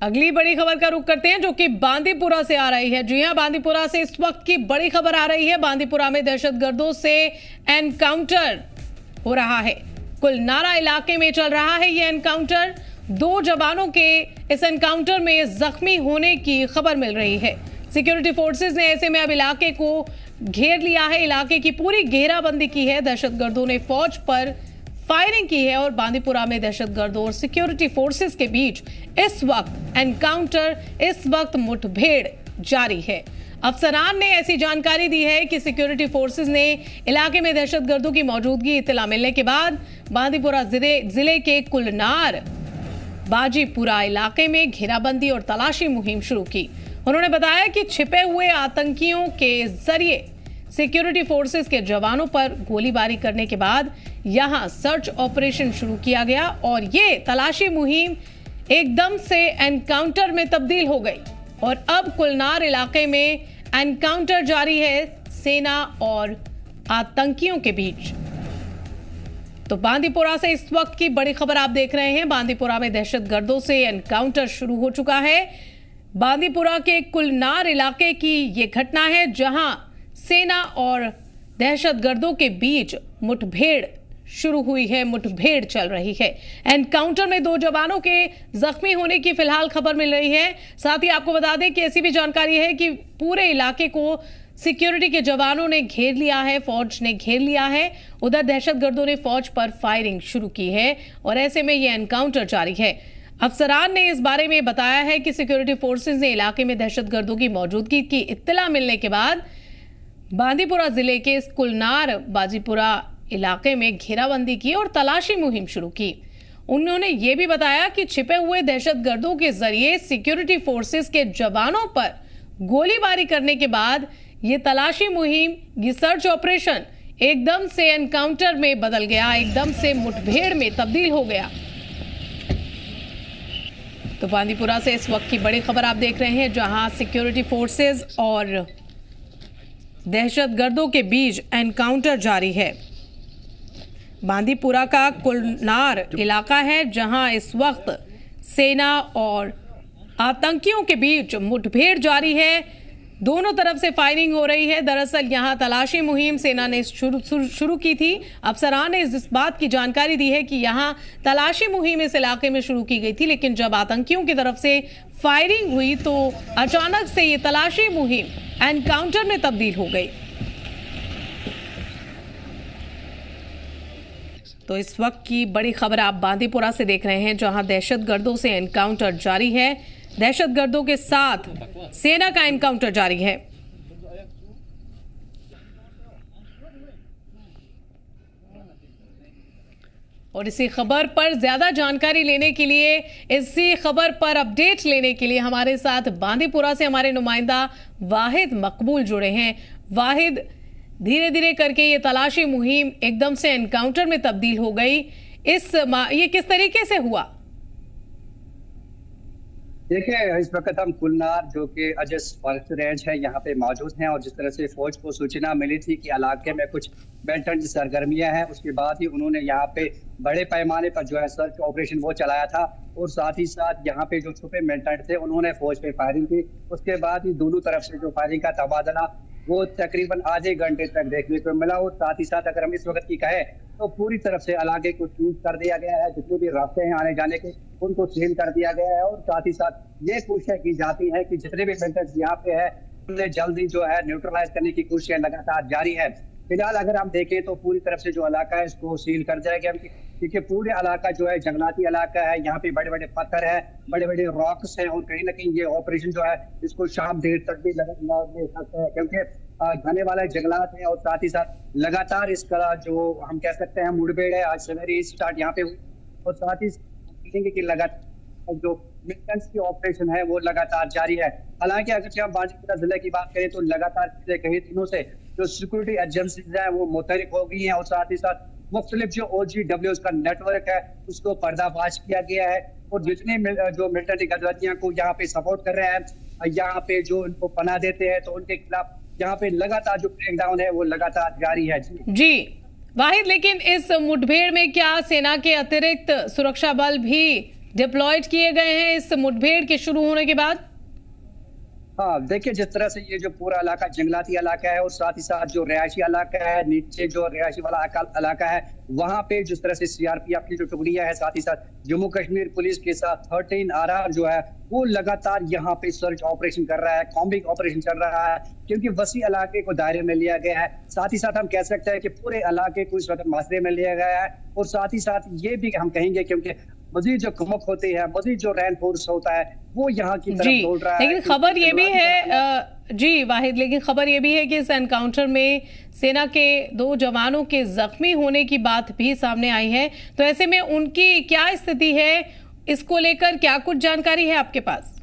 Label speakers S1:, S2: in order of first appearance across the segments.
S1: अगली बड़ी खबर का रुख करते हैं जो कि बांदीपुरा से आ रही है। जी हां, बांदीपुरा से इस वक्त की बड़ी खबर आ रही है। बांदीपुरा में दहशतगर्दों से एनकाउंटर हो रहा है। कुलनारा इलाके में चल रहा है यह एनकाउंटर। 2 जवानों के इस एनकाउंटर में जख्मी होने की खबर मिल रही है। सिक्योरिटी फोर्सेस ने ऐसे में अब इलाके को घेर लिया है, इलाके की पूरी घेराबंदी की है। दहशतगर्दों ने फौज पर फायरिंग की है और बांदीपुरा में दहशतगर्दों और सिक्योरिटी फोर्सेस के बीच इस वक्त एनकाउंटर, इस वक्त मुठभेड़ जारी है। अफसरान ने ऐसी जानकारी दी है कि सिक्योरिटी फोर्सेस ने इलाके में दहशतगर्दों की मौजूदगी इत्तला मिलने के बाद बांदीपुरा जिले के कुलनार बाजीपुरा इलाके में घेराबंदी और तलाशी मुहिम शुरू की। उन्होंने बताया कि छिपे हुए आतंकियों के जरिए सिक्योरिटी फोर्सेस के जवानों पर गोलीबारी करने के बाद यहां सर्च ऑपरेशन शुरू किया गया और ये तलाशी मुहिम एकदम से एनकाउंटर में तब्दील हो गई और अब कुलनार इलाके में एनकाउंटर जारी है सेना और आतंकियों के बीच। तो बांदीपुरा से इस वक्त की बड़ी खबर आप देख रहे हैं। बांदीपुरा में दहशतगर्दों से एनकाउंटर शुरू हो चुका है। बांदीपुरा के कुलनार इलाके की ये घटना है जहां सेना और दहशतगर्दों के बीच मुठभेड़ शुरू हुई है, मुठभेड़ चल रही है। एनकाउंटर में 2 जवानों के जख्मी होने की फिलहाल खबर मिल रही है। साथ ही आपको बता दें कि ऐसी भी जानकारी है कि पूरे इलाके को सिक्योरिटी के जवानों ने घेर लिया है, फौज ने घेर लिया है। उधर दहशतगर्दों ने फौज पर फायरिंग शुरू की है और ऐसे में यह एनकाउंटर जारी है। अफसरान ने इस बारे में बताया है कि सिक्योरिटी फोर्सेस ने इलाके में दहशतगर्दों की मौजूदगी की इत्तला मिलने के बाद बांदीपुरा जिले के कुलनार बाजीपुरा इलाके में घेराबंदी की और तलाशी मुहिम शुरू की। उन्होंने ये भी बताया कि छिपे हुए दहशतगर्दों के जरिए सिक्योरिटी फोर्सेस के जवानों पर गोलीबारी करने के बाद ये तलाशी मुहिम, ये सर्च ऑपरेशन एकदम से एनकाउंटर में बदल गया, एकदम से मुठभेड़ में तब्दील हो गया। तो बांदीपुरा से इस वक्त की बड़ी खबर आप देख रहे हैं जहां सिक्योरिटी फोर्सेस और दहशतगर्दों के बीच एनकाउंटर जारी है। बांदीपुरा का कुलनार इलाका है जहां इस वक्त सेना और आतंकियों के बीच मुठभेड़ जारी है। दोनों तरफ से फायरिंग हो रही है। दरअसल यहां तलाशी मुहिम सेना ने शुरू की थी। अफसरान ने इस बात की जानकारी दी है कि यहां तलाशी मुहिम इस इलाके में शुरू की गई थी, लेकिन जब आतंकियों की तरफ से फायरिंग हुई तो अचानक से ये तलाशी मुहिम एनकाउंटर में तब्दील हो गई। तो इस वक्त की बड़ी खबर आप बांदीपुरा से देख रहे हैं जहां दहशतगर्दों से एनकाउंटर जारी है। दहशतगर्दों के साथ सेना का एनकाउंटर जारी है। और इसी खबर पर ज्यादा जानकारी लेने के लिए, इसी खबर पर अपडेट लेने के लिए हमारे साथ बांदीपुरा से हमारे नुमाइंदा वाहिद मकबूल जुड़े हैं। वाहिद, धीरे धीरे करके ये तलाशी मुहिम एकदम से एनकाउंटर में तब्दील हो गई, ये किस तरीके से हुआ?
S2: देखिए, इस वक्त हम कुलनार जो कि अजस फॉरेस्ट रेंज है यहाँ पे मौजूद हैं और जिस तरह से फौज को सूचना मिली थी कि इलाके में कुछ मिलिटेंट सरगर्मियां हैं, उसके बाद ही उन्होंने यहाँ पे बड़े पैमाने पर जो है सर्च ऑपरेशन वो चलाया था और साथ ही साथ यहाँ पे जो छुपे मिलिटेंट थे उन्होंने फौज पे फायरिंग की। उसके बाद ही दोनों तरफ से जो फायरिंग का तबादला वो तकरीबन आधे घंटे तक देखने को मिला और साथ ही साथ अगर हम इस वक्त की कहें तो पूरी तरफ से इलाके को सील कर दिया गया है। जितने भी रास्ते हैं आने जाने के उनको सील कर दिया गया है और साथ ही साथ ये कोशिशें की जाती है कि जितने भी मिलिटेंट्स यहाँ पे है उन्हें जल्दी जो है न्यूट्रलाइज करने की कोशिशें लगातार जारी है। फिलहाल अगर हम देखें तो पूरी तरफ से जो इलाका है इसको सील कर दिया गया क्योंकि पूरे इलाका जो है जंगलाती इलाका है। यहाँ पे बड़े बड़े पत्थर है, बड़े बड़े रॉक्स हैं और कहीं ना कहीं ये ऑपरेशन जो है इसको शाम देर तक भी लगा सकते हैं क्योंकि घने वाले जंगलात हैं और साथ ही साथ लगातार इसका जो हम कह सकते हैं मुठभेड़ है आज सवेरे स्टार्ट यहाँ पे हुई और साथ ही कि लगातार जो मिलिटेंट्स की ऑपरेशन है वो लगातार जारी है। हालांकि अगर हम बांदीपुरा जिले की बात करें तो लगातार पिछले कई दिनों से जो सिक्योरिटी एजेंसीज है वो मुतहरिक हो गई हैं और साथ ही साथ मुख्तलिफ जो OGWs का नेटवर्क है उसको पर्दाफाश किया गया है और जितने जो मिलिटेंट गतिविधियों को यहाँ पे सपोर्ट कर रहे हैं, यहाँ पे जो उनको पनाह देते हैं तो उनके खिलाफ यहाँ पे लगातार जो क्रैकडाउन है वो लगातार जारी है।
S1: जी वाहिद, लेकिन इस मुठभेड़ में क्या सेना के अतिरिक्त सुरक्षा बल भी डिप्लॉयड किए गए हैं इस मुठभेड़ के शुरू होने के बाद?
S2: हाँ, देखिए जिस तरह से ये जो पूरा इलाका जंगलाती इलाका है और साथ ही साथ जो रिहायशी इलाका है, नीचे जो रिहायशी वाला इलाका है, वहां पे जिस तरह से सीआरपीएफ की जो टुकड़ियां है, साथ ही साथ जम्मू कश्मीर पुलिस के साथ 13 आरआर जो है वो लगातार यहाँ पे सर्च ऑपरेशन कर रहा है, कॉम्बिंग ऑपरेशन चल रहा है, क्योंकि वसी इलाके को दायरे में लिया गया है। साथ ही साथ हम कह सकते हैं कि पूरे इलाके को इस वक्त मासरे में लिया गया है, और साथ ही साथ ये भी हम कहेंगे क्योंकि मजीद जो कुमक होती है, मजीद जो रैन फोर्स होता है वो यहाँ की तरफ दौड़ रहा है।
S1: लेकिन खबर ये भी है जी वाहिद, लेकिन खबर ये भी है कि इस एनकाउंटर में सेना के 2 जवानों के जख्मी होने की बात भी सामने आई है। तो ऐसे में उनकी क्या स्थिति है, इसको लेकर क्या कुछ जानकारी है आपके पास?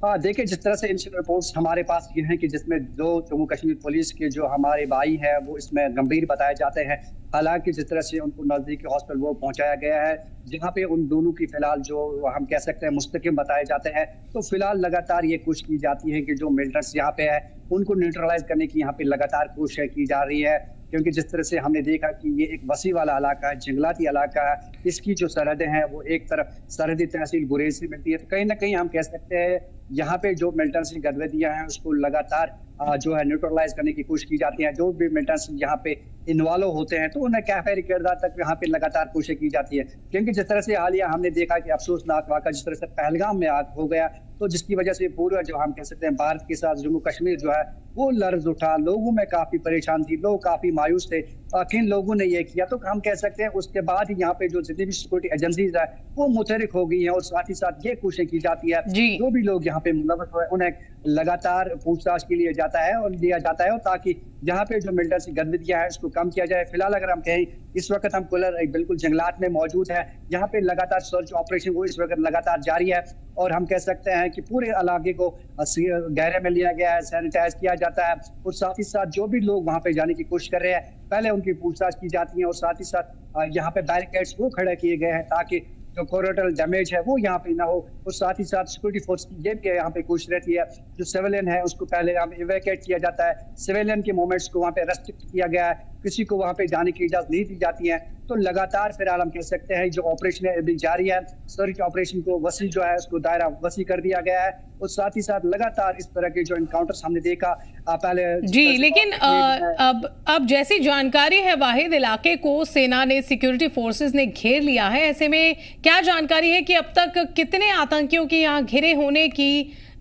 S2: हाँ, देखिए जिस तरह से इंसिडेंट रिपोर्ट्स हमारे पास ये हैं कि जिसमें 2 जम्मू कश्मीर पुलिस के जो हमारे भाई हैं वो इसमें गंभीर बताए जाते हैं। हालांकि जिस तरह से उनको नजदीकी हॉस्पिटल वो पहुंचाया गया है, जहां पे उन दोनों की फिलहाल जो हम कह सकते हैं मुस्तकिम बताए जाते हैं। तो फिलहाल लगातार ये कोशिश की जाती है कि जो मिलिटेंट्स यहाँ पे है उनको न्यूट्रलाइज करने की यहाँ पे लगातार कोशिश की जा रही है, क्योंकि जिस तरह से हमने देखा कि ये एक वसी वाला इलाका है, जंगलाती इलाका है, इसकी जो सरहदें हैं वो एक तरफ सरहदी तहसील गुरेज से मिलती है। तो कहीं ना कहीं हम कह सकते हैं यहाँ पे जो मिलिटेंट्स की गतिविधियां हैं उसको लगातार जो है न्यूट्रलाइज करने की कोशिश की जाती है। जो भी मिलिटेंट्स यहाँ पे इन्वॉल्व होते हैं तो उन्हें कैफे किरदार तक यहाँ पे लगातार कोशिश की जाती है, क्योंकि जिस तरह से हालिया हमने देखा कि अफसोसनाक वाक़ा जिस तरह से पहलगाम में आग हो गया, तो जिसकी वजह से पूरा जो हम कह सकते हैं भारत के साथ जम्मू कश्मीर जो है वो लर्ज उठा, लोगों में काफी परेशान थी, लोग काफी मायूस थे। किन लोगों ने ये किया, तो हम कह सकते हैं उसके बाद यहाँ पे जो जितनी भी सिक्योरिटी एजेंसीज है वो मुतहरिक हो गई है, और साथ ही साथ ये कोशिश की जाती है जो भी लोग यहाँ पे मुलव्वस हुए उन्हें लगातार पूछताछ के लिए जाता है और लिया जाता है, और ताकि यहाँ पे जो मिलिटेंसी गतिविधियां है उसको कम किया जाए। फिलहाल अगर हम कहें इस वक्त हम बिल्कुल जंगलात में मौजूद है, यहाँ पे लगातार सर्च ऑपरेशन वो इस वक्त लगातार जारी है, और हम कह सकते हैं कि पूरे इलाके को घेरे में लिया गया है, सैनिटाइज किया जाता है, और साथ ही साथ जो भी लोग वहां पे जाने की कोशिश कर रहे हैं पहले उनकी पूछताछ की जाती है, और साथ ही साथ यहाँ पे बैरिकेड्स वो खड़े किए गए हैं ताकि जो कोलेटरल डैमेज है वो यहाँ पे ना हो, और साथ ही साथ सिक्योरिटी फोर्स की ये भी यहाँ पे कोशिश रहती है जो सिविलियन है उसको पहले यहाँ पे इवैक्यूएट किया जाता है, सिविलियन के मूवमेंट्स को वहाँ पे रेस्ट्रिक्ट किया गया है, किसी को वहाँ पे जाने की इजाजत नहीं दी जाती है। तो लगातार फिलहाल हम कह सकते हैं जो ऑपरेशन है अभी जारी है, सर्च ऑपरेशन को वसी जो है उसको दायरा वसी कर दिया गया है, और साथ ही साथ लगातार इस तरह के जो इनकाउंटर्स हमने देखा पहले
S1: जी। लेकिन अब जैसी जानकारी है वाहिद, इलाके को सेना ने, सिक्योरिटी फोर्सेस ने घेर लिया है, ऐसे में क्या जानकारी है कि अब तक कितने आतंकियों के यहाँ घिरे होने की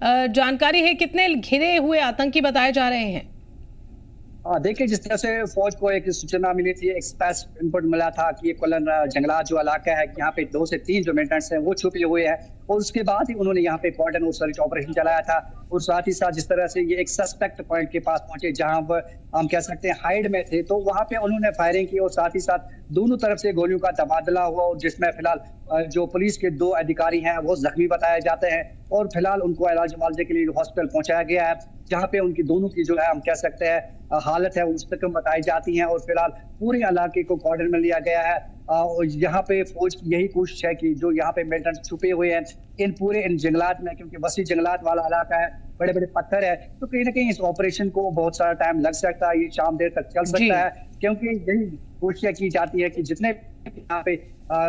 S1: जानकारी है, कितने घिरे हुए आतंकी बताए जा रहे हैं?
S2: देखिए जिस तरह से फौज को एक सूचना मिली थी, एक्सप्रेस इनपुट मिला था कि ये कुल्लन जंगलात जो इलाका है यहाँ पे 2 से 3 जो मिलिटेंट्स हैं वो छुपे हुए हैं, और उसके बाद ही उन्होंने यहाँ पे कॉर्डन और सर्च ऑपरेशन चलाया था। और साथ ही साथ जिस तरह से ये एक सस्पेक्ट पॉइंट के पास पहुंचे जहां वो हम कह सकते हैं हाइड में थे, तो वहां पे उन्होंने फायरिंग की, और साथ ही साथ दोनों तरफ से गोलियों का तबादला हुआ, और जिसमें फिलहाल जो पुलिस के 2 अधिकारी हैं वो जख्मी बताए जाते हैं, और फिलहाल उनको इलाज मुआवजे के लिए हॉस्पिटल पहुंचाया गया है, जहाँ पे उनकी दोनों की जो है हम कह सकते हैं हालत है वो मुस्तकम बताई जाती है, और फिलहाल पूरे इलाके को कॉर्डन में लिया गया है। और यहाँ पे फौज की यही कोशिश है कि जो यहाँ पे मिलिटेंट्स छुपे हुए हैं इन जंगलात में, क्योंकि वसी जंगलात वाला इलाका है, बड़े बड़े पत्थर है, तो कहीं ना कहीं इस ऑपरेशन को बहुत सारा टाइम लग सकता है, ये शाम देर तक चल सकता है, क्योंकि यही कोशिश की जाती है कि जितने यहाँ पे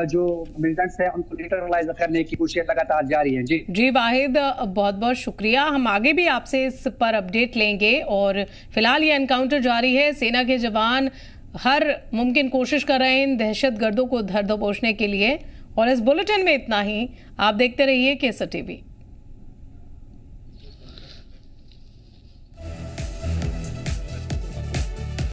S2: जो मिलिटेंट्स हैं उनको न्यूट्रलाइज करने की कोशिश लगातार जारी है। जी
S1: वाहिद, बहुत बहुत शुक्रिया। हम आगे भी आपसे इस पर अपडेट लेंगे, और फिलहाल ये एनकाउंटर जारी है, सेना के जवान हर मुमकिन कोशिश कर रहे हैं इन दहशतगर्दों को धर दबोचने के लिए। और इस बुलेटिन में इतना ही। आप देखते रहिए केसर टीवी।